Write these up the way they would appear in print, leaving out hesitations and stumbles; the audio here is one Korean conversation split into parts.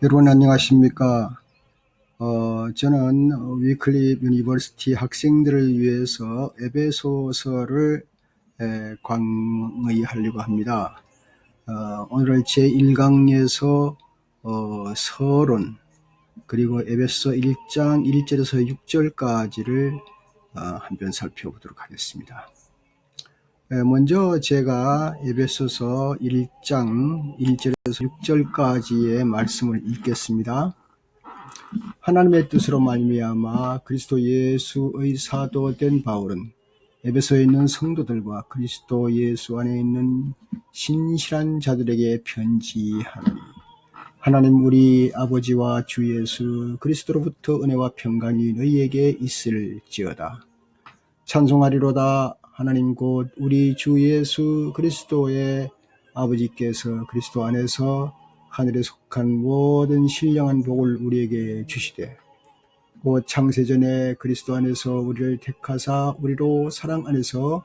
여러분 안녕하십니까? 저는 위클리 유니버시티 학생들을 위해서 에베소서를 강의하려고 합니다. 오늘 제1강에서 서론 그리고 에베소 1장 1절에서 6절까지를 한번 살펴보도록 하겠습니다. 먼저 제가 에베소서 1장 1절에서 6절까지의 말씀을 읽겠습니다. 하나님의 뜻으로 말미암아 그리스도 예수의 사도된 바울은 에베소에 있는 성도들과 그리스도 예수 안에 있는 신실한 자들에게 편지하노니 하나님 우리 아버지와 주 예수 그리스도로부터 은혜와 평강이 너희에게 있을지어다. 찬송하리로다. 하나님 곧 우리 주 예수 그리스도의 아버지께서 그리스도 안에서 하늘에 속한 모든 신령한 복을 우리에게 주시되 곧 창세전에 그리스도 안에서 우리를 택하사 우리로 사랑 안에서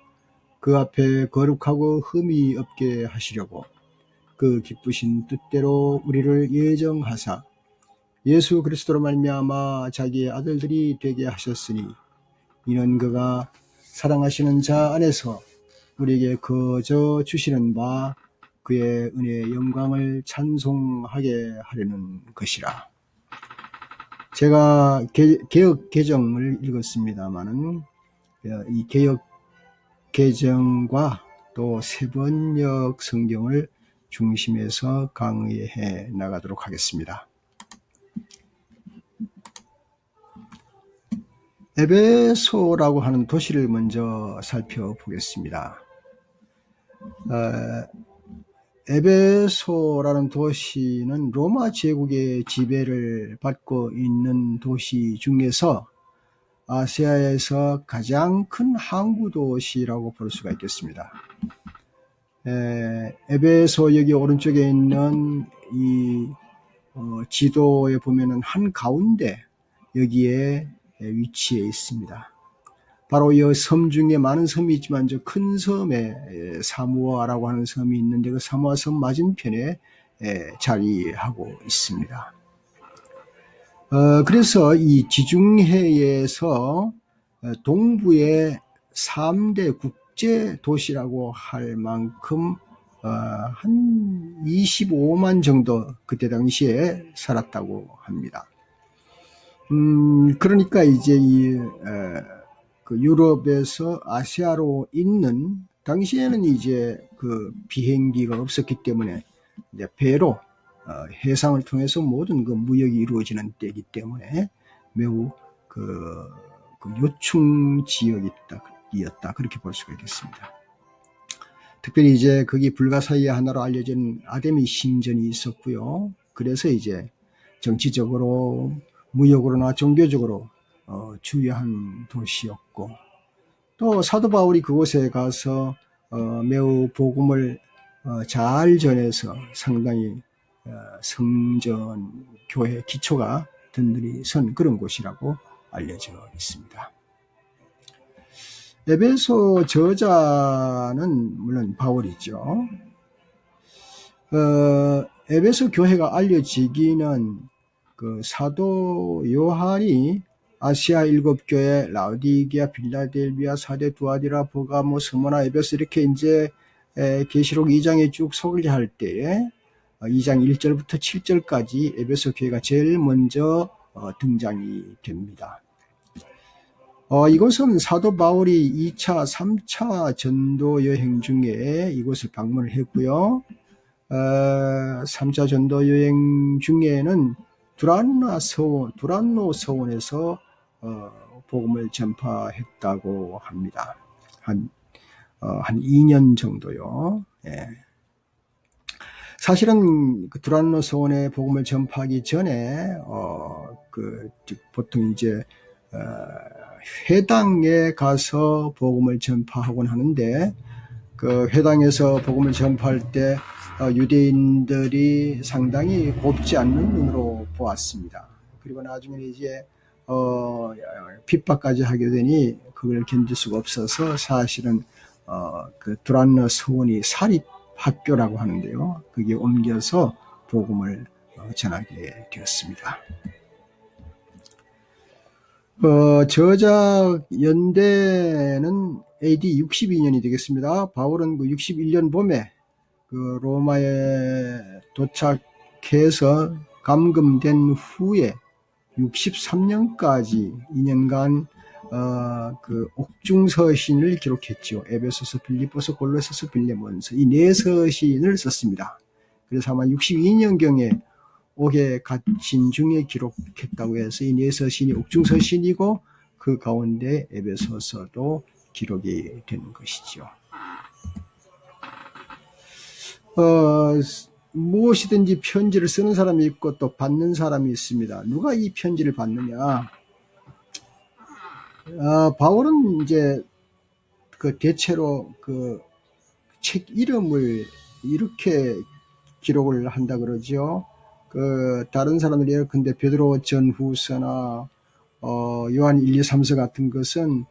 그 앞에 거룩하고 흠이 없게 하시려고 그 기쁘신 뜻대로 우리를 예정하사 예수 그리스도로 말미암아 자기의 아들들이 되게 하셨으니 이는 그가 사랑하시는 자 안에서 우리에게 거저 주시는 바 그의 은혜의 영광을 찬송하게 하려는 것이라. 제가 개역 개정을 읽었습니다마는 이 개역 개정과 또 세번역 성경을 중심해서 강의해 나가도록 하겠습니다. 에베소라고 하는 도시를 먼저 살펴보겠습니다. 에베소라는 도시는 로마 제국의 지배를 받고 있는 도시 중에서 아시아에서 가장 큰 항구 도시라고 볼 수가 있겠습니다. 에베소 여기 오른쪽에 있는 이 지도에 보면은 한 가운데 여기에 위치해 있습니다. 바로 이 섬 중에 많은 섬이 있지만 저 큰 섬에 사모아라고 하는 섬이 있는데 그 사모아 섬 맞은편에 자리하고 있습니다. 그래서 이 지중해에서 동부의 3대 국제 도시라고 할 만큼 한 25만 정도 그때 당시에 살았다고 합니다. 그러니까 이제 그 유럽에서 아시아로 있는 당시에는 이제 그 비행기가 없었기 때문에 이제 배로 해상을 통해서 모든 그 무역이 이루어지는 때이기 때문에 매우 그 요충 지역이었다 그렇게 볼 수가 있겠습니다. 특별히 이제 거기 불가사의 하나로 알려진 아데미 신전이 있었고요. 그래서 이제 정치적으로 무역으로나 종교적으로 주요한 도시였고 또 사도 바울이 그곳에 가서 매우 복음을 잘 전해서 상당히 성전 교회 기초가 든든히 선 그런 곳이라고 알려져 있습니다. 에베소 저자는 물론 바울이죠. 에베소 교회가 알려지기는 그 사도 요한이 아시아 7교회 라우디게아, 빌라델비아, 사데, 두아디라, 버가모, 스모나, 에베소 이렇게 이제 계시록 2장에 쭉 소개할 때에 2장 1절부터 7절까지 에베소 교회가 제일 먼저 등장이 됩니다. 이곳은 사도 바울이 2차, 3차 전도 여행 중에 이곳을 방문을 했고요. 3차 전도 여행 중에는 두란노 서원에서 복음을 전파했다고 합니다. 한 2년 정도요. 예. 사실은 그 두란노 서원에 복음을 전파하기 전에 보통 이제 회당에 가서 복음을 전파하곤 하는데 그 회당에서 복음을 전파할 때 유대인들이 상당히 곱지 않는 눈으로 보았습니다. 그리고 나중에 이제 핍박까지 하게 되니 그걸 견딜 수가 없어서 사실은 그 두란노 서원이 사립학교라고 하는데요. 거기에 옮겨서 복음을 전하게 되었습니다. 저작 연대는 AD 62년이 되겠습니다. 바울은 그 61년 봄에 그 로마에 도착해서 감금된 후에 63년까지 2년간 그 옥중서신을 기록했죠. 에베소서, 빌립보서, 골로새서, 빌레몬서 이 네 서신을 썼습니다. 그래서 아마 62년경에 옥에 갇힌 중에 기록했다고 해서 이 네 서신이 옥중서신이고 그 가운데 에베소서도 기록이 되는 것이죠. 무엇이든지 편지를 쓰는 사람이 있고 또 받는 사람이 있습니다. 누가 이 편지를 받느냐? 바울은 이제 그 대체로 그 책 이름을 이렇게 기록을 한다 그러죠. 그 다른 사람들이 예컨대 베드로 전후서나 요한 1, 2, 3서 같은 것은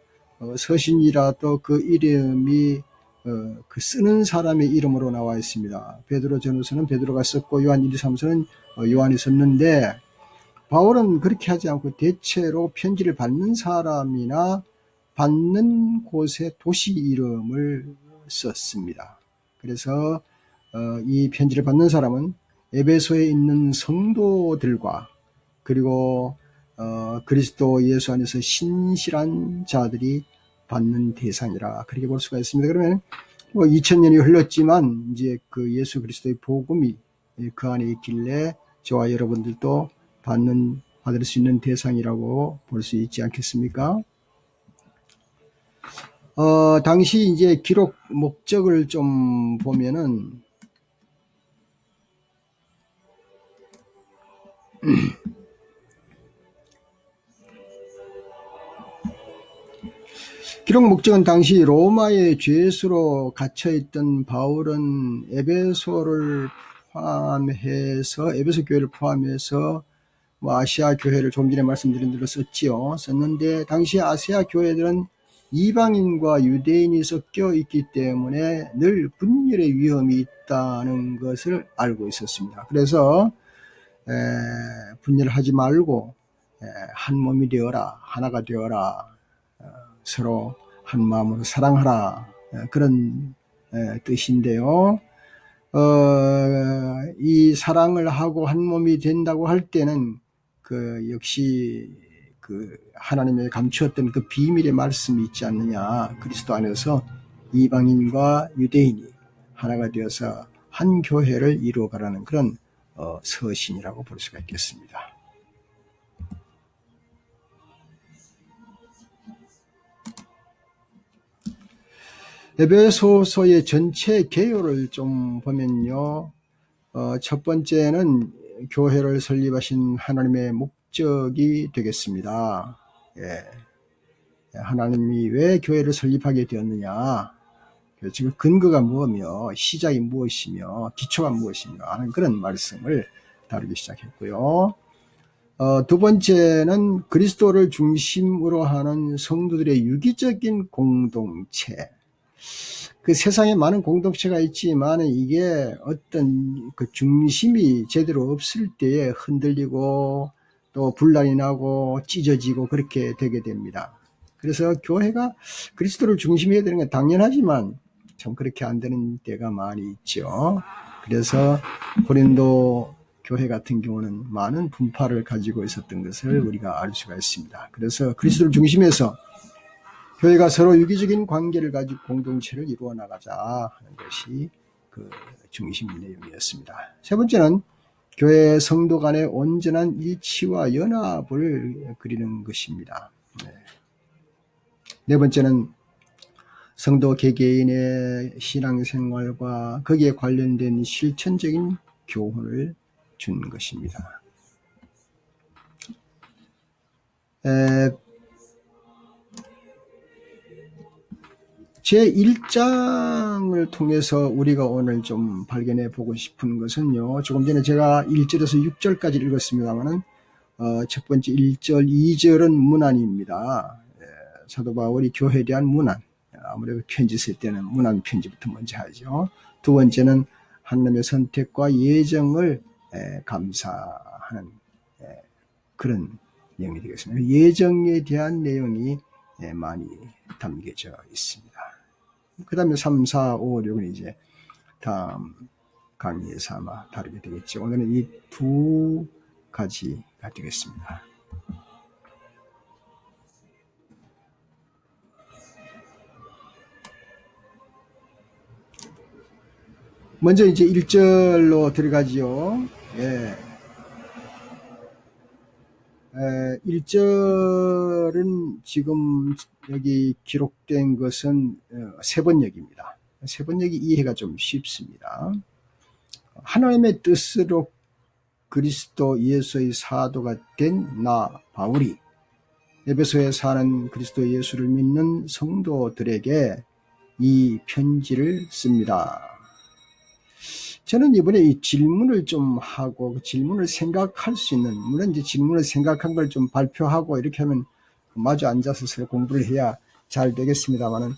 서신이라도 그 이름이 그 쓰는 사람의 이름으로 나와 있습니다. 베드로 전후서는 베드로가 썼고 요한 1, 2, 3서는 요한이 썼는데 바울은 그렇게 하지 않고 대체로 편지를 받는 사람이나 받는 곳의 도시 이름을 썼습니다. 그래서 이 편지를 받는 사람은 에베소에 있는 성도들과 그리고 그리스도 예수 안에서 신실한 자들이 받는 대상이라 그렇게 볼 수가 있습니다. 그러면 2000년이 흘렀지만 이제 그 예수 그리스도의 복음이 그 안에 있길래 저와 여러분들도 받을 수 있는 대상이라고 볼 수 있지 않겠습니까? 당시 이제 기록 목적을 좀 보면은 기록 목적은 당시 로마의 죄수로 갇혀있던 바울은 에베소 교회를 포함해서 아시아 교회를 좀 전에 말씀드린 대로 썼는데 당시 아시아 교회들은 이방인과 유대인이 섞여 있기 때문에 늘 분열의 위험이 있다는 것을 알고 있었습니다. 그래서 분열하지 말고 한 몸이 되어라, 하나가 되어라, 서로 한 마음으로 사랑하라, 그런 뜻인데요. 이 사랑을 하고 한 몸이 된다고 할 때는 역시 하나님의 감추었던 그 비밀의 말씀이 있지 않느냐. 그리스도 안에서 이방인과 유대인이 하나가 되어서 한 교회를 이루어가라는 그런 서신이라고 볼 수가 있겠습니다. 에베소서의 전체 개요를 좀 보면요. 첫 번째는 교회를 설립하신 하나님의 목적이 되겠습니다. 하나님이 왜 교회를 설립하게 되었느냐, 지금 근거가 무엇이며 시작이 무엇이며 기초가 무엇이며 하는 그런 말씀을 다루기 시작했고요. 두 번째는 그리스도를 중심으로 하는 성도들의 유기적인 공동체. 그 세상에 많은 공동체가 있지만 이게 어떤 그 중심이 제대로 없을 때에 흔들리고 또 분란이 나고 찢어지고 그렇게 되게 됩니다. 그래서 교회가 그리스도를 중심해야 되는 건 당연하지만 참 그렇게 안 되는 때가 많이 있죠. 그래서 고린도 교회 같은 경우는 많은 분파를 가지고 있었던 것을 우리가 알 수가 있습니다. 그래서 그리스도를 중심해서 교회가 서로 유기적인 관계를 가지고 공동체를 이루어 나가자 하는 것이 그 중심 내용이었습니다. 세 번째는 교회 성도 간의 온전한 일치와 연합을 그리는 것입니다. 네 번째는 성도 개개인의 신앙생활과 거기에 관련된 실천적인 교훈을 준 것입니다. 제1장을 통해서 우리가 오늘 좀 발견해 보고 싶은 것은요. 조금 전에 제가 1절에서 6절까지 읽었습니다만은 첫 번째 1절, 2절은 문안입니다. 사도 바울이 교회에 대한 문안. 아무래도 편지 쓸 때는 문안 편지부터 먼저 하죠. 두 번째는 하나님의 선택과 예정을 감사하는 그런 내용이 되겠습니다. 예정에 대한 내용이 많이 담겨져 있습니다. 그 다음에 3, 4, 5, 6은 이제 다음 강의에서 아마 다루게 되겠죠. 오늘은 이 두 가지가 되겠습니다. 먼저 이제 1절로 들어가지요. 1절은 지금 여기 기록된 것은 세번역입니다. 세번역이 이해가 좀 쉽습니다. 하나님의 뜻으로 그리스도 예수의 사도가 된 나 바울이 에베소에 사는 그리스도 예수를 믿는 성도들에게 이 편지를 씁니다. 저는 이번에 이 질문을 좀 하고 그 질문을 생각할 수 있는, 물론 이제 질문을 생각한 걸 좀 발표하고 이렇게 하면 마주 앉아서 서로 공부를 해야 잘 되겠습니다만은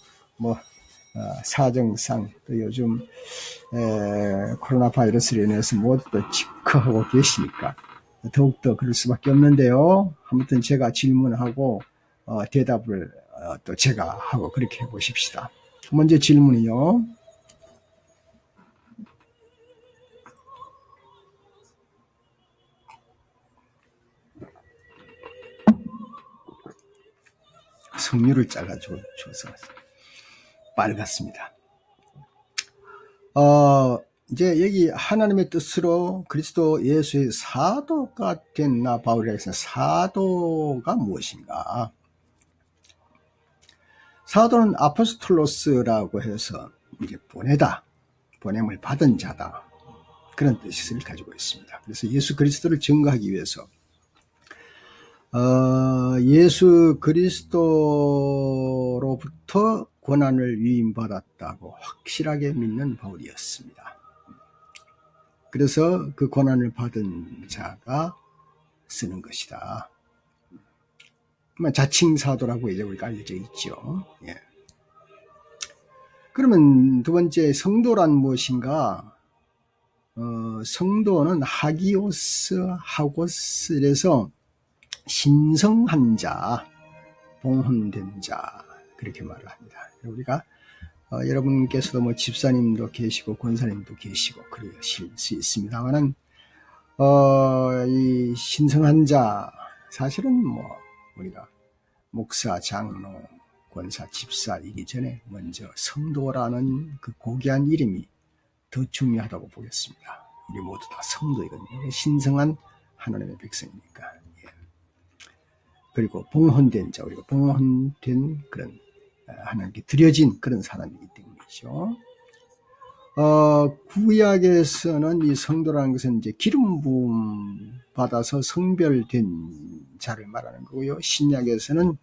사정상 또 요즘 코로나 바이러스로 인해서 모두 집거하고 계시니까 더욱더 그럴 수밖에 없는데요. 아무튼 제가 질문하고 대답을 또 제가 하고 그렇게 해보십시다. 먼저 질문이요. 석류를 잘라줘서 빨갛습니다. 이제 여기 하나님의 뜻으로 그리스도 예수의 사도가 된 나 바울이라고 해서 사도가 무엇인가? 사도는 아포스톨로스라고 해서 이제 보내다, 보냄을 받은 자다, 그런 뜻을 가지고 있습니다. 그래서 예수 그리스도를 증거하기 위해서 예수 그리스도로부터 권한을 위임받았다고 확실하게 믿는 바울이었습니다. 그래서 그 권한을 받은 자가 쓰는 것이다. 자칭 사도라고 이제 우리가 알려져 있죠. 그러면 두 번째, 성도란 무엇인가? 성도는 하고스에서 신성한 자, 봉헌된 자, 그렇게 말을 합니다. 우리가 여러분께서도 집사님도 계시고 권사님도 계시고 그러실 수 있습니다만은 이 신성한 자, 사실은 우리가 목사, 장로, 권사, 집사이기 전에 먼저 성도라는 그 고귀한 이름이 더 중요하다고 보겠습니다. 우리 모두 다 성도이거든요. 신성한 하나님의 백성이니까. 그리고 봉헌된 자, 우리가 봉헌된 그런 하나님께 드려진 그런 사람이기 때문이죠. 구약에서는 이 성도라는 것은 이제 기름 부음 받아서 성별된 자를 말하는 거고요. 신약에서는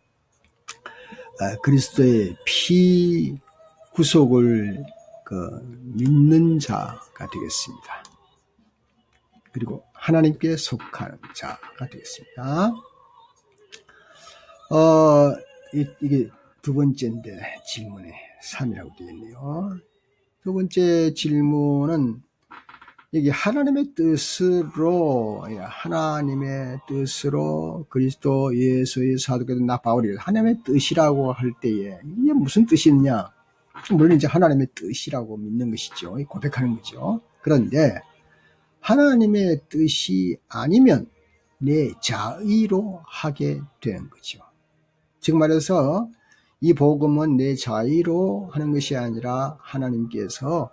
그리스도의 피 구속을 믿는 자가 되겠습니다. 그리고 하나님께 속하는 자가 되겠습니다. 이게 두 번째인데 질문에 3이라고 되어 있네요. 두 번째 질문은 여기 하나님의 뜻으로 그리스도 예수의 사도가 된 나 바울이 하나님의 뜻이라고 할 때에 이게 무슨 뜻이 있냐? 물론 이제 하나님의 뜻이라고 믿는 것이죠. 고백하는 거죠. 그런데 하나님의 뜻이 아니면 내 자의로 하게 되는 거죠. 즉 말해서 이 복음은 내 자의로 하는 것이 아니라 하나님께서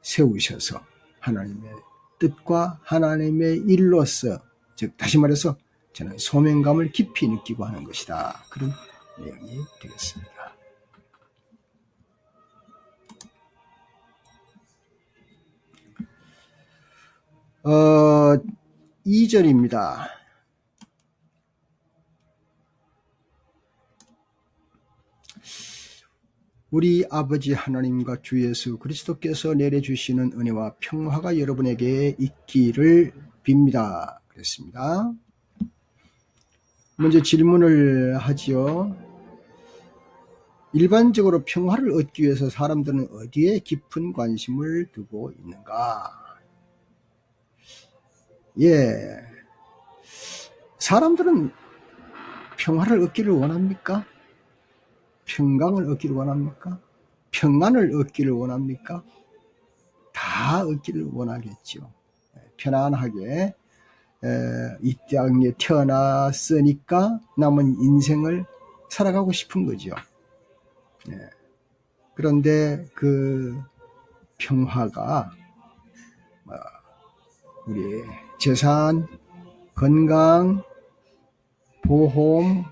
세우셔서 하나님의 뜻과 하나님의 일로서, 즉 다시 말해서 저는 소명감을 깊이 느끼고 하는 것이다, 그런 내용이 되겠습니다. 2절입니다. 우리 아버지 하나님과 주 예수 그리스도께서 내려주시는 은혜와 평화가 여러분에게 있기를 빕니다. 그랬습니다. 먼저 질문을 하지요. 일반적으로 평화를 얻기 위해서 사람들은 어디에 깊은 관심을 두고 있는가? 예, 사람들은 평화를 얻기를 원합니까? 평강을 얻기를 원합니까? 평안을 얻기를 원합니까? 다 얻기를 원하겠죠. 편안하게 이 땅에 태어났으니까 남은 인생을 살아가고 싶은 거죠. 그런데 그 평화가 우리 재산, 건강, 보험,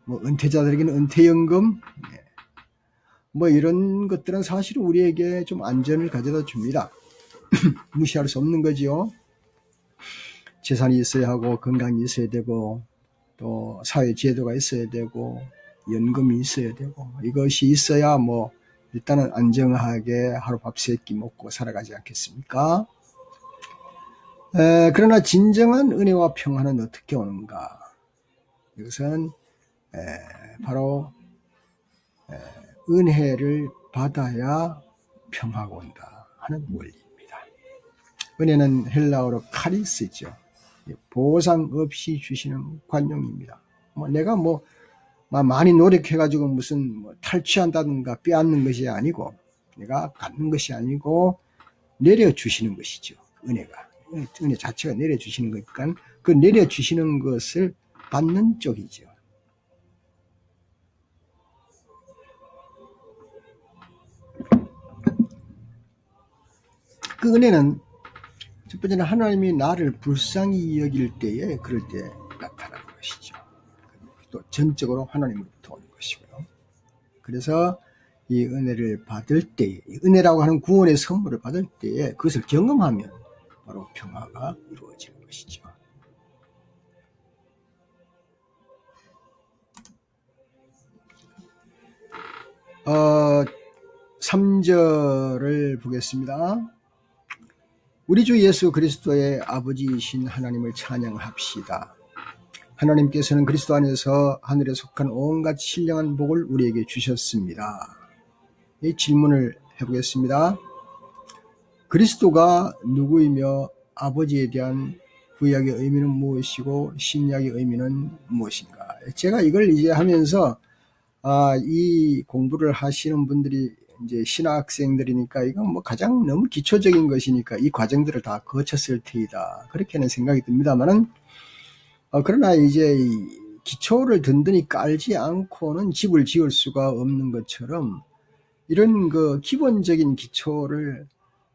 은퇴자들에게는 은퇴연금, 이런 것들은 사실 우리에게 좀 안전을 가져다 줍니다. 무시할 수 없는 거지요. 재산이 있어야 하고, 건강이 있어야 되고, 또 사회 제도가 있어야 되고, 연금이 있어야 되고, 이것이 있어야 일단은 안정하게 하루 밥 세 끼 먹고 살아가지 않겠습니까? 그러나 진정한 은혜와 평화는 어떻게 오는가? 이것은 바로 은혜를 받아야 평화가 온다 하는 원리입니다. 은혜는 헬라어로 카리스죠. 보상 없이 주시는 관용입니다. 내가 많이 노력해가지고 무슨 탈취한다든가 빼앗는 것이 아니고, 내가 갖는 것이 아니고 내려주시는 것이죠. 은혜 자체가 내려주시는 거니까 그 내려주시는 것을 받는 쪽이죠. 그 은혜는 첫 번째는 하나님이 나를 불쌍히 여길 때에 그럴 때 나타나는 것이죠. 또 전적으로 하나님으로부터 오는 것이고요. 그래서 이 은혜를 받을 때에, 은혜라고 하는 구원의 선물을 받을 때에 그것을 경험하면 바로 평화가 이루어지는 것이죠. 어, 3절을 보겠습니다. 우리 주 예수 그리스도의 아버지이신 하나님을 찬양합시다. 하나님께서는 그리스도 안에서 하늘에 속한 온갖 신령한 복을 우리에게 주셨습니다. 이 질문을 해보겠습니다. 그리스도가 누구이며 아버지에 대한 구약의 의미는 무엇이고 신약의 의미는 무엇인가? 제가 이걸 이제 하면서 이 공부를 하시는 분들이 이제 신학생들이니까 이건 가장 너무 기초적인 것이니까 이 과정들을 다 거쳤을 테이다. 그렇게는 생각이 듭니다만은 그러나 이제 이 기초를 든든히 깔지 않고는 집을 지을 수가 없는 것처럼 이런 그 기본적인 기초를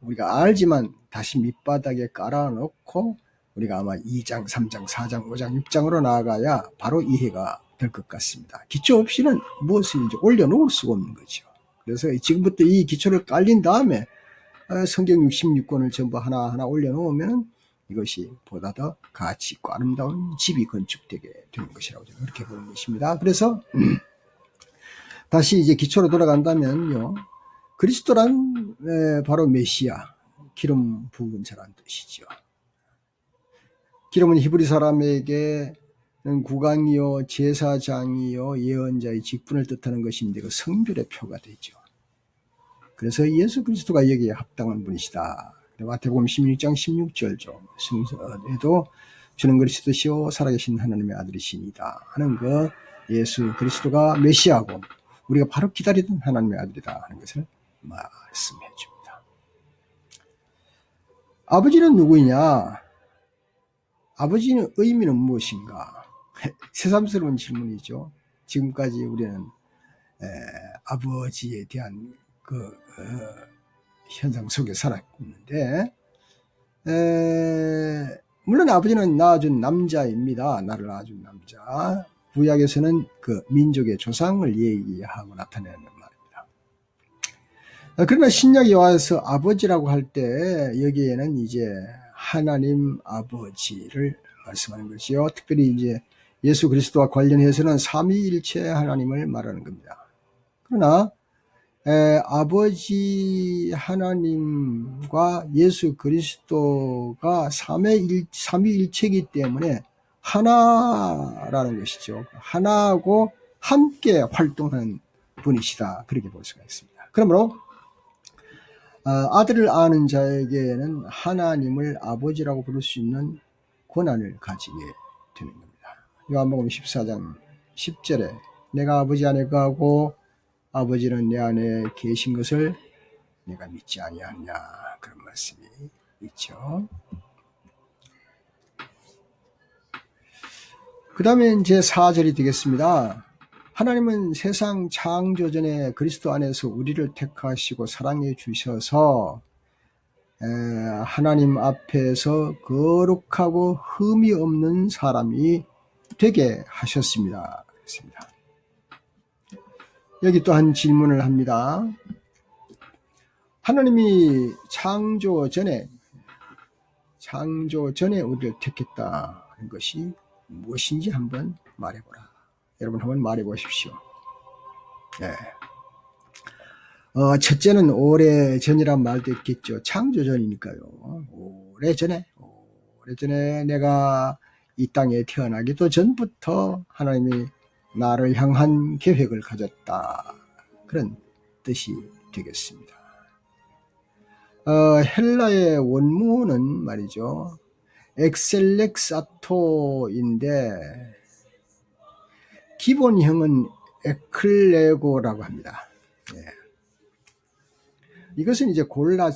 우리가 알지만 다시 밑바닥에 깔아놓고 우리가 아마 2장, 3장, 4장, 5장, 6장으로 나아가야 바로 이해가 될 것 같습니다. 기초 없이는 무엇을 이제 올려놓을 수가 없는 거죠. 그래서 지금부터 이 기초를 깔린 다음에 성경 66권을 전부 하나하나 올려놓으면 이것이 보다 더 가치 있고 아름다운 집이 건축되게 되는 것이라고 저는 그렇게 보는 것입니다. 그래서 다시 이제 기초로 돌아간다면요. 그리스도란 바로 메시아, 기름 부은 자란 뜻이죠. 기름은 히브리 사람에게 국왕이요 제사장이요 예언자의 직분을 뜻하는 것인데 그 성별의 표가 되죠. 그래서 예수 그리스도가 여기에 합당한 분이시다. 마태복음 16장 16절죠. 성서에도 주는 그리스도시요 살아계신 하나님의 아들이시니다 하는 그 예수 그리스도가 메시아고 우리가 바로 기다리던 하나님의 아들이다 하는 것을 말씀해 줍니다. 아버지는 누구이냐? 아버지의 의미는 무엇인가? 새삼스러운 질문이죠. 지금까지 우리는 아버지에 대한 현상 속에 살았는데 물론 아버지는 낳아준 남자입니다. 나를 낳아준 남자. 구약에서는 그 민족의 조상을 얘기하고 나타내는 말입니다. 그러나 신약에 와서 아버지라고 할 때 여기에는 이제 하나님 아버지를 말씀하는 것이요. 특별히 이제 예수 그리스도와 관련해서는 삼위일체 하나님을 말하는 겁니다. 그러나 아버지 하나님과 예수 그리스도가 삼위일체이기 때문에 하나라는 것이죠. 하나하고 함께 활동하는 분이시다. 그렇게 볼 수가 있습니다. 그러므로 아들을 아는 자에게는 하나님을 아버지라고 부를 수 있는 권한을 가지게 되는 겁니다. 요한복음 14장 10절에 내가 아버지 안에 거하고 아버지는 내 안에 계신 것을 내가 믿지 아니하냐, 그런 말씀이 있죠. 그 다음에 이제 4절이 되겠습니다. 하나님은 세상 창조 전에 그리스도 안에서 우리를 택하시고 사랑해 주셔서 하나님 앞에서 거룩하고 흠이 없는 사람이 되게 하셨습니다. 그렇습니다. 여기 또 한 질문을 합니다. 하나님이 창조 전에 우리를 택했다는 것이 무엇인지 한번 말해보라. 여러분 한번 말해보십시오. 네. 첫째는 오래전이란 말도 있겠죠. 창조전이니까요. 오래전에 내가 이 땅에 태어나기도 전부터 하나님이 나를 향한 계획을 가졌다, 그런 뜻이 되겠습니다. 헬라의 원문은 말이죠, 엑셀렉사토인데 기본형은 에클레고라고 합니다. 예. 이것은 이제 골라내다,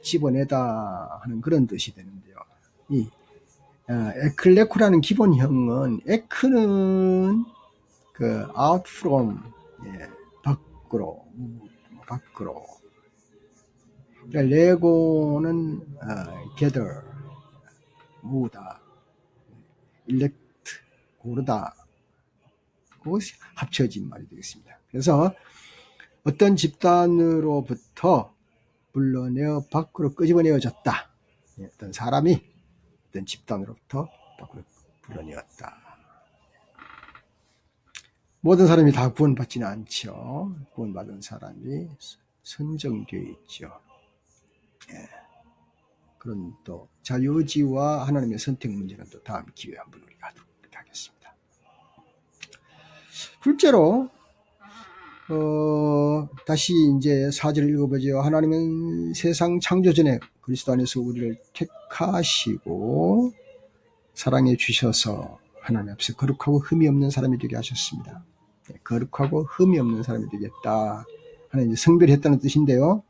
집어내다 하는 그런 뜻이 되는데요. 이 에클레코라는 기본형은, 에크는 그 out from, 밖으로. 그러니까 레고는 gather, 모으다, elect, 고르다, 그것이 합쳐진 말이 되겠습니다. 그래서 어떤 집단으로부터 불러내어 밖으로 끄집어내어졌다. 어떤 사람이 어떤 집단으로부터 밖으로 불러내었다. 모든 사람이 다 구원받지는 않죠. 구원받은 사람이 선정되어 있죠. 그런 또 자유의지와 하나님의 선택 문제는 또 다음 기회에 한번 우리가 하도록 하겠습니다. 둘째로 다시 이제 4절을 읽어보죠. 하나님은 세상 창조 전에 그리스도 안에서 우리를 택하시고 사랑해 주셔서 하나님 앞에서 거룩하고 흠이 없는 사람이 되게 하셨습니다. 거룩하고 흠이 없는 사람이 되겠다 하는 이제 성별했다는 뜻인데요.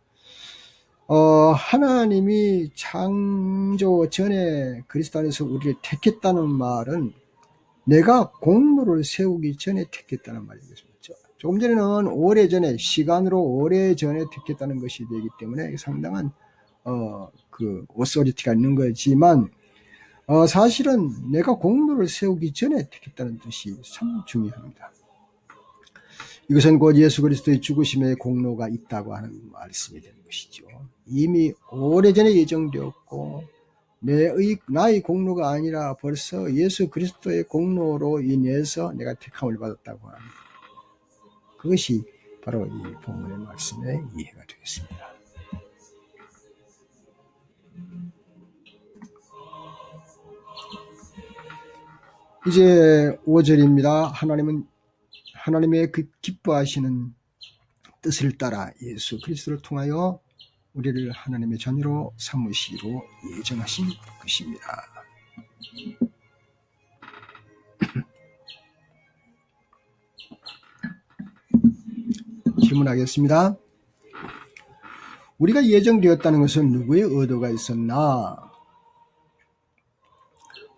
하나님이 창조 전에 그리스도 안에서 우리를 택했다는 말은 내가 공로를 세우기 전에 택했다는 말이겠습니다. 조금 전에는 오래전에, 시간으로 오래전에 택했다는 것이 되기 때문에 상당한 그 오소리티가 있는 거지만 사실은 내가 공로를 세우기 전에 택했다는 뜻이 참 중요합니다. 이것은 곧 예수 그리스도의 죽으심의 공로가 있다고 하는 말씀이 되는 것이죠. 이미 오래전에 예정되었고 나의 공로가 아니라 벌써 예수 그리스도의 공로로 인해서 내가 택함을 받았다고 하는, 그것이 바로 이 본문의 말씀의 이해가 되겠습니다. 이제 5절입니다. 하나님의 그 기뻐하시는 뜻을 따라 예수 그리스도를 통하여 우리를 하나님의 자녀로 삼으시기로 예정하신 것입니다. 질문하겠습니다. 우리가 예정되었다는 것은 누구의 의도가 있었나?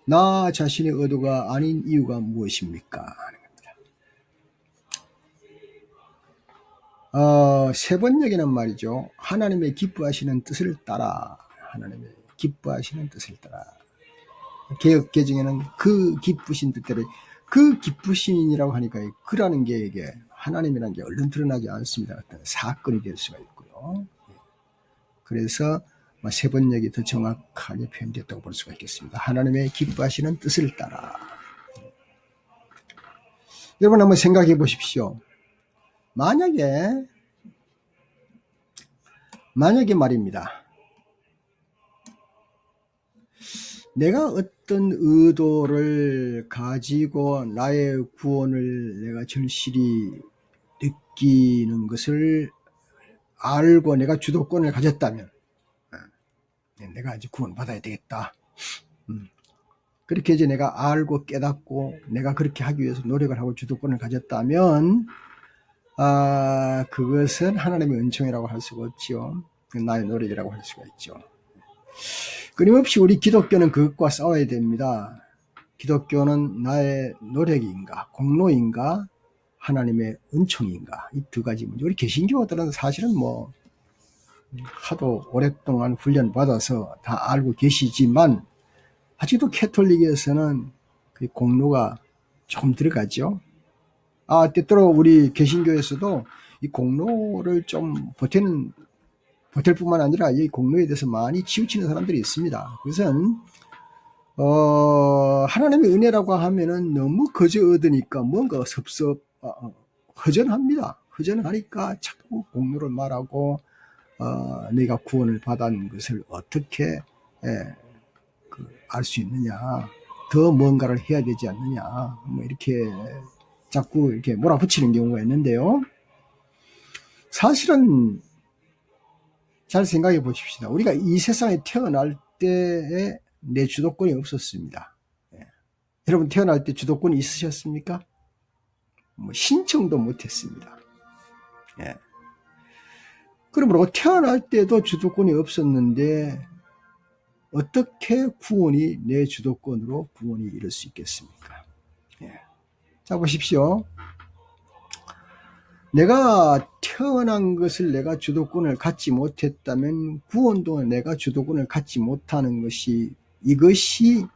나 자신의 의도가 아닌 이유가 무엇입니까? 세 번역에는 말이죠, 하나님의 기뻐하시는 뜻을 따라, 하나님의 기뻐하시는 뜻을 따라. 개역 개정에는 그 기쁘신 뜻대로, 그 기쁘신이라고 하니까 그라는 게 이게 하나님이라는 게 얼른 드러나지 않습니다. 어떤 사건이 될 수가 있고요. 그래서 세 번역이 더 정확하게 표현됐다고 볼 수가 있겠습니다. 하나님의 기뻐하시는 뜻을 따라. 여러분 한번 생각해 보십시오. 만약에 말입니다, 내가 어떤 의도를 가지고 나의 구원을 내가 절실히 느끼는 것을 알고 내가 주도권을 가졌다면 내가 이제 구원받아야 되겠다. 그렇게 이제 내가 알고 깨닫고 내가 그렇게 하기 위해서 노력을 하고 주도권을 가졌다면 그것은 하나님의 은총이라고 할 수가 없지요. 나의 노력이라고 할 수가 있죠. 끊임없이 우리 기독교는 그것과 싸워야 됩니다. 기독교는 나의 노력인가 공로인가 하나님의 은총인가, 이 두 가지 문제. 우리 개신교들은 사실은 뭐 하도 오랫동안 훈련 받아서 다 알고 계시지만 아직도 캐톨릭에서는 그 공로가 조금 들어가죠. 때때로 우리 개신교에서도 이 공로를 좀 보탤 뿐만 아니라 이 공로에 대해서 많이 치우치는 사람들이 있습니다. 그것은 하나님의 은혜라고 하면은 너무 거저 얻으니까 뭔가 허전합니다. 허전하니까 자꾸 공로를 말하고 내가 구원을 받은 것을 어떻게 알 수 있느냐, 더 뭔가를 해야 되지 않느냐, 뭐 이렇게 자꾸 이렇게 몰아붙이는 경우가 있는데요. 사실은 잘 생각해 보십시다. 우리가 이 세상에 태어날 때에 내 주도권이 없었습니다. 여러분 태어날 때 주도권이 있으셨습니까? 뭐 신청도 못했습니다. 그러므로 태어날 때도 주도권이 없었는데 어떻게 구원이 내 주도권으로 구원이 이룰 수 있겠습니까? 자 보십시오. 내가 태어난 것을 내가 주도권을 갖지 못했다면 구원도 내가 주도권을 갖지 못하는 것이, 이것이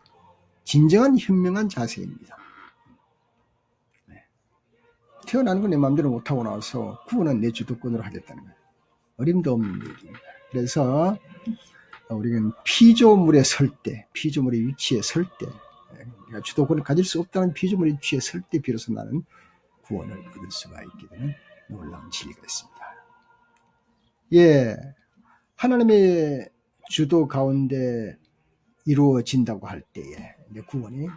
진정한 현명한 자세입니다. 태어나는 건 내 마음대로 못하고 나서 구원은 내 주도권으로 하겠다는 거예요. 어림도 없는 얘기입니다. 그래서 우리는 피조물에 설 때, 피조물의 위치에 설 때, 내가 주도권을 가질 수 없다는 피조물의 위치에 설 때 비로소 나는 구원을 얻을 수가 있게 되는 놀라운 진리가 있습니다. 하나님의 주도 가운데 이루어진다고 할 때에 내 구원이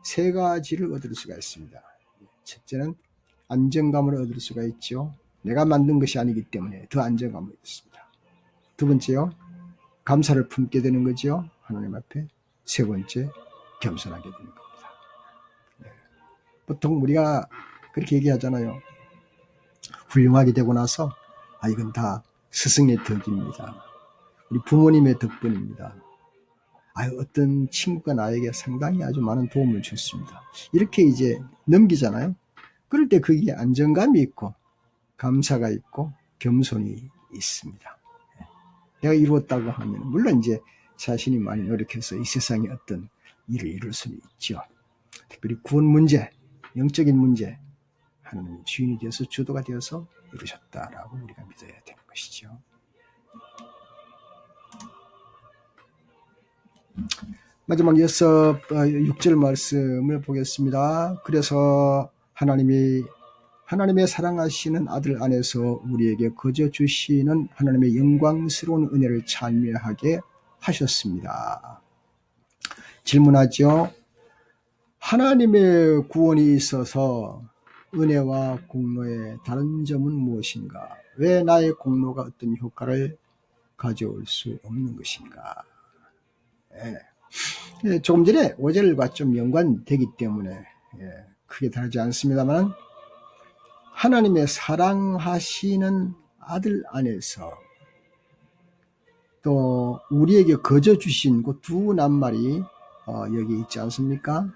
세 가지를 얻을 수가 있습니다. 첫째는 안정감을 얻을 수가 있죠. 내가 만든 것이 아니기 때문에 더 안정감을 얻습니다. 두 번째요, 감사를 품게 되는 거죠. 하나님 앞에. 세 번째, 겸손하게 되는 겁니다. 보통 우리가 그렇게 얘기하잖아요. 훌륭하게 되고 나서 이건 다 스승의 덕입니다. 우리 부모님의 덕분입니다. 어떤 친구가 나에게 상당히 아주 많은 도움을 줬습니다. 이렇게 이제 넘기잖아요. 그럴 때 거기에 안정감이 있고 감사가 있고 겸손이 있습니다. 내가 이루었다고 하면 물론 이제 자신이 많이 노력해서 이 세상에 어떤 일을 이룰 수는 있죠. 특별히 구원 문제, 영적인 문제, 하나님의 주인이 되어서 주도가 되어서 이루셨다라고 우리가 믿어야 되는 것이죠. 마지막 6절 말씀을 보겠습니다. 그래서 하나님의 사랑하시는 아들 안에서 우리에게 거저 주시는 하나님의 영광스러운 은혜를 찬미하게 하셨습니다. 질문하죠. 하나님의 구원이 있어서 은혜와 공로의 다른 점은 무엇인가? 왜 나의 공로가 어떤 효과를 가져올 수 없는 것인가? 조금 전에 5절과 좀 연관되기 때문에 크게 다르지 않습니다만, 하나님의 사랑하시는 아들 안에서 또 우리에게 거저 주신 그 두 낱말이 여기 있지 않습니까?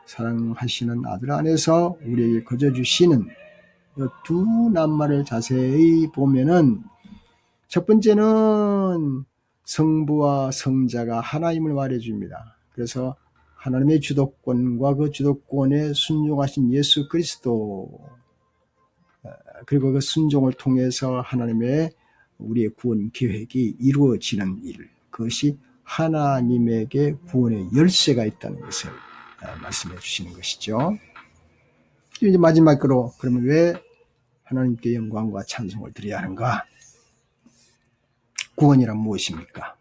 사랑하시는 아들 안에서 우리에게 거저 주시는 두 낱말을 자세히 보면은, 첫 번째는 성부와 성자가 하나임을 말해줍니다. 그래서 하나님의 주도권과 그 주도권에 순종하신 예수 그리스도, 그리고 그 순종을 통해서 하나님의 우리의 구원 계획이 이루어지는 일, 그것이 하나님에게 구원의 열쇠가 있다는 것을 말씀해 주시는 것이죠. 이제 마지막으로, 그러면 왜 하나님께 영광과 찬송을 드려야 하는가? 구원이란 무엇입니까?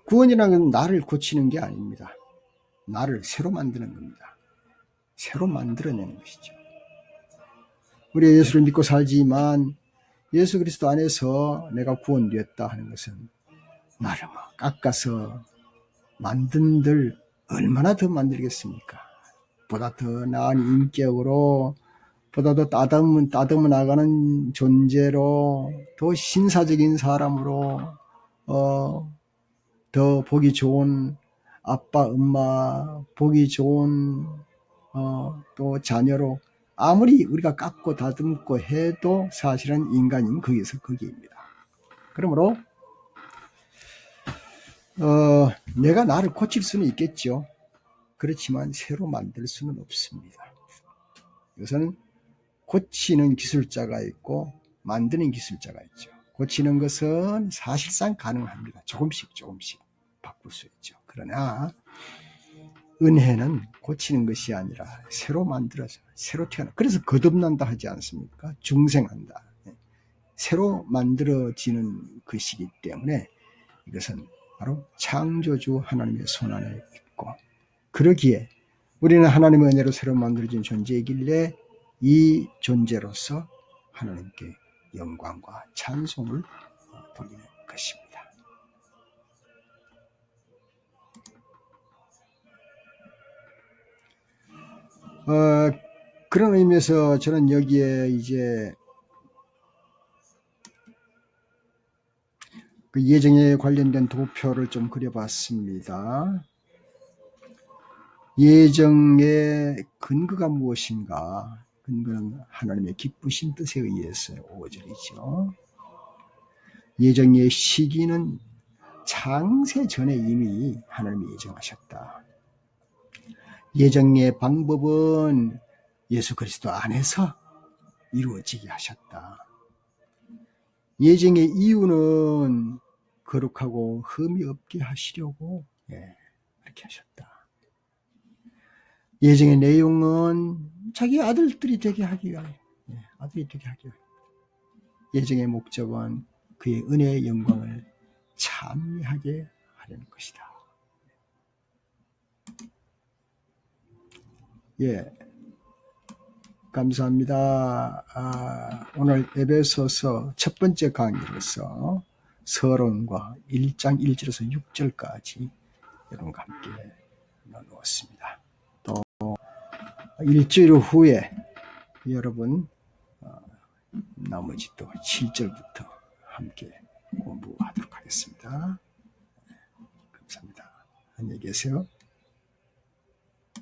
구원이라는 건 나를 고치는 게 아닙니다. 나를 새로 만드는 겁니다. 새로 만들어내는 것이죠. 우리 예수를 믿고 살지만 예수 그리스도 안에서 내가 구원되었다 하는 것은 나를 깎아서 만든들 얼마나 더 만들겠습니까? 보다 더 나은 인격으로, 보다 더 따듬어 나가는 존재로, 더 신사적인 사람으로, 더 보기 좋은 아빠, 엄마, 보기 좋은 또 자녀로 아무리 우리가 깎고 다듬고 해도 사실은 인간인 거기서 거기입니다. 그러므로 내가 나를 고칠 수는 있겠죠. 그렇지만 새로 만들 수는 없습니다. 이것은 고치는 기술자가 있고 만드는 기술자가 있죠. 고치는 것은 사실상 가능합니다. 조금씩 바꿀 수 있죠. 그러나 은혜는 고치는 것이 아니라 새로 만들어서 새로 태어나. 그래서 거듭난다 하지 않습니까? 중생한다. 새로 만들어지는 것이기 때문에 이것은 바로 창조주 하나님의 손안에 있고, 그러기에 우리는 하나님의 은혜로 새로 만들어진 존재이길래 이 존재로서 하나님께 영광과 찬송을 돌리는 것입니다. 그런 의미에서 저는 여기에 이제 그 예정에 관련된 도표를 좀 그려봤습니다. 예정의 근거가 무엇인가? 근거는 하나님의 기쁘신 뜻에 의해서 5절이죠. 예정의 시기는 창세 전에 이미 하나님이 예정하셨다. 예정의 방법은 예수 그리스도 안에서 이루어지게 하셨다. 예정의 이유는 거룩하고 흠이 없게 하시려고 그렇게 하셨다. 예정의 내용은 자기 아들들이 되게 하기 위하여, 아들이 되게 하기 위하여. 예정의 목적은 그의 은혜의 영광을 찬미하게 하려는 것이다. 감사합니다. 오늘 에베소서 첫 번째 강의로서 서론과 1장 1절에서 6절까지 여러분과 함께 나누었습니다. 또 일주일 후에 여러분 나머지 또 7절부터 함께 공부하도록 하겠습니다. 감사합니다. 안녕히 계세요.